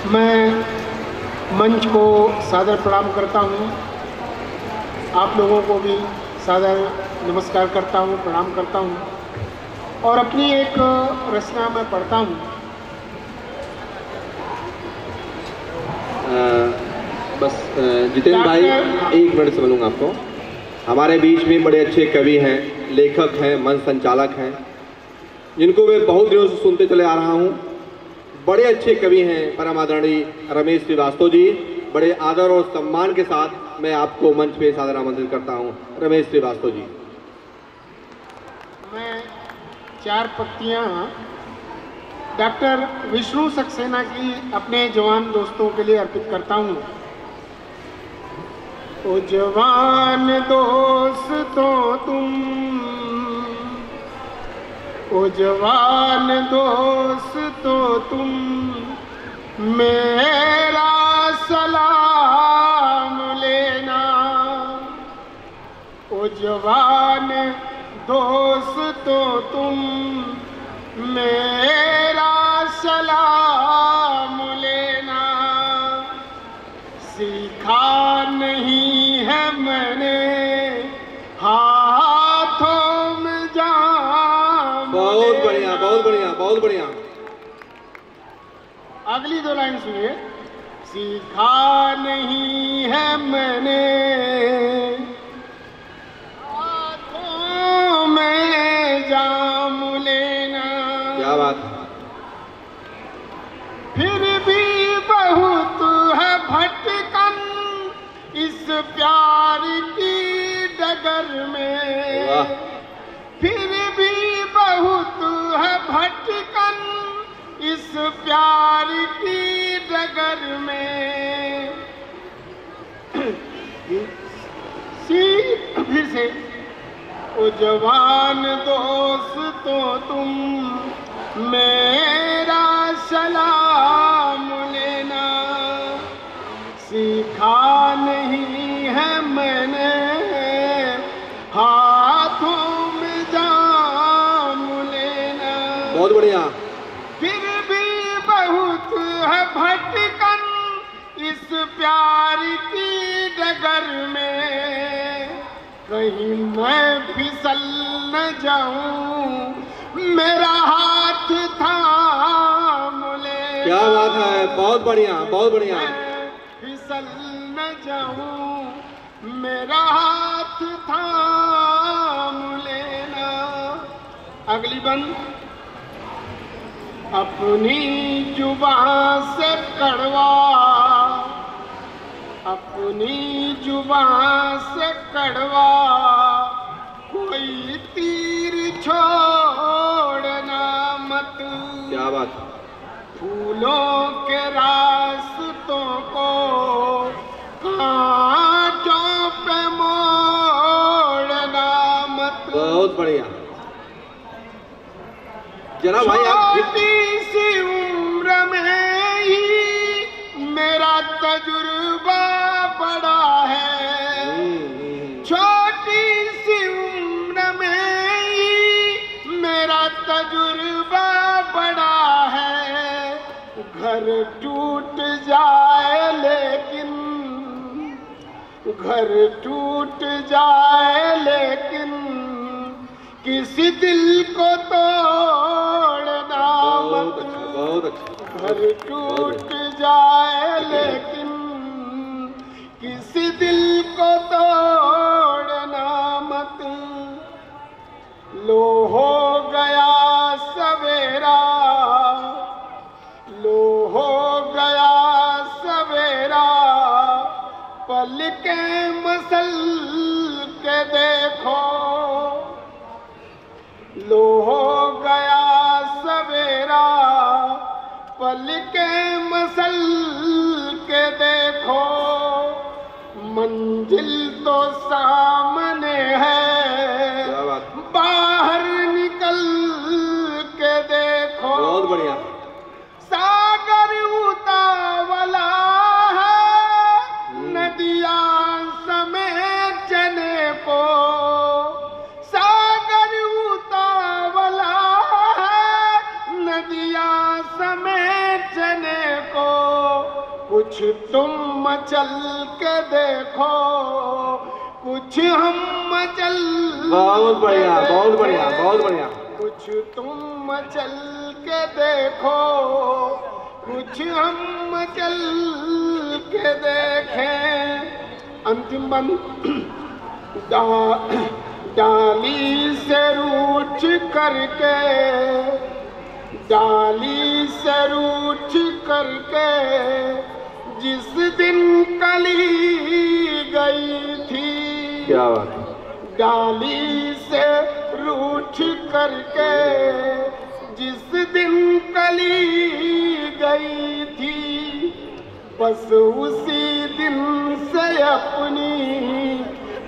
मैं मंच को सादर प्रणाम करता हूँ। आप लोगों को भी सादर नमस्कार करता हूँ, प्रणाम करता हूँ और अपनी एक रचना मैं पढ़ता हूँ। बस जितेंद्र भाई, एक मिनट से बोलूँगा आपको। हमारे बीच में बड़े अच्छे कवि हैं, लेखक हैं, मंच संचालक हैं, जिनको मैं बहुत दिनों से सुनते चले आ रहा हूँ। बड़े अच्छे कवि हैं परम आदरणीय रमेश श्रीवास्तव जी। बड़े आदर और सम्मान के साथ मैं आपको मंच पे सादर आमंत्रित करता हूँ। रमेश श्रीवास्तव जी। मैं 4 पंक्तियाँ डॉक्टर विष्णु सक्सेना की अपने जवान दोस्तों के लिए अर्पित करता हूँ। ओ जवान दोस्तों तुम, ओ जवान दोस्तों तुम, मेरा सलाम लेना। ओ जवान दोस्तों तुम, मेरा सलाम लेना। सीखा नहीं है मैंने हाथों में जाम। बहुत बढ़िया, बहुत बढ़िया, बहुत बढ़िया। अगली 2 लाइन सुनिए। सीखा नहीं है मैंने हाथों में जाम लेना। क्या बात। फिर भी बहुत है भटकन इस प्यार की डगर में। वाह। फिर भी बहुत है भटकन इस प्यार की डगर में। फिर से। ओ जवान दोस्तों तुम, मेरा सलाम लेना। सीखा नहीं है मैंने हाथों में जाम लेना। बहुत बढ़िया। फिर भी बहुत है भटकन इस प्यार की डगर में। कहीं मैं फिसल न जाऊं, मेरा हाथ थाम ले। क्या बात है, बहुत बढ़िया, बहुत बढ़िया। फिसल न जाऊं, मेरा हाथ थाम लेना। अगली बंद। अपनी जुबान से कड़वा, अपनी जुबान से कड़वा कोई तीर छोड़ना मत। क्या बात। फूलों के रास्तों को कांटों पे मोड़ना मत। बहुत बढ़िया। जरा भाई आप। छोटी सी उम्र में ही मेरा तजुर्बा बड़ा है। छोटी सी उम्र में ही मेरा तजुर्बा बड़ा है। घर टूट जाए लेकिन, घर टूट जाए लेकिन किसी दिल को तोड़ना मत। बहुत अच्छा। घर टूट जाए लेकिन किसी दिल को तोड़ना मत। लो हो गया सवेरा, लो हो गया सवेरा, पलकें मसल के देखो। लो हो गया सवेरा, पलकें मसल के देखो। मंजिल तो सामने है, बाहर निकल के देखो। बहुत बढ़िया। सागर उतावला है, नदियां समेटने को। सागर उतावला है, नदियां समेटने को। कुछ तुम चल के देखो, कुछ हम चल। बहुत बढ़िया, बहुत बढ़िया, बहुत बढ़िया। कुछ तुम चल के देखो, कुछ हम चल के देखें। अंतिम बंद। डाली से रूठ करके, डाली से रूठ करके जिस दिन कली गई थी। क्या बात है। डाली से रूठ करके जिस दिन कली गई थी, बस उसी दिन से अपनी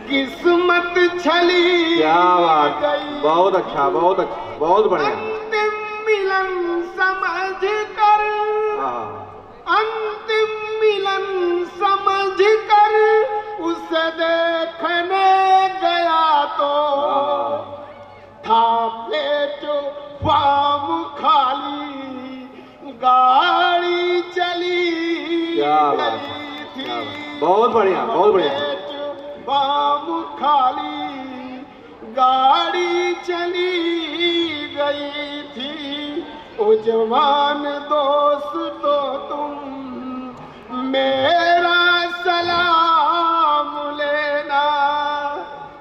किस्मत छली। क्या बात, बहुत अच्छा, बहुत अच्छा, बहुत बढ़िया। अंतिम मिलन समझ कर, अंतिम मिलन समझ कर उसे देखने गया तो था प्लेट फार्म खाली, गाड़ी चली। क्या बात, थी। बहुत बढ़िया, बहुत बढ़िया। बाम खाली, गाड़ी चली गई थी। ओ जवान दोस्त तो तुम मेरा सलाम लेना,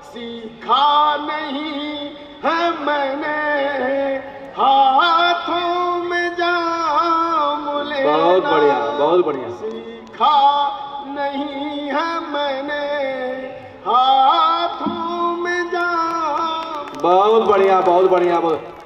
सीखा नहीं है मैंने हाथों में जाम लेना। बहुत बढ़िया, बहुत बढ़िया। सीखा नहीं है मैंने हाथों में जाम। बहुत बढ़िया, बहुत बढ़िया, बहुत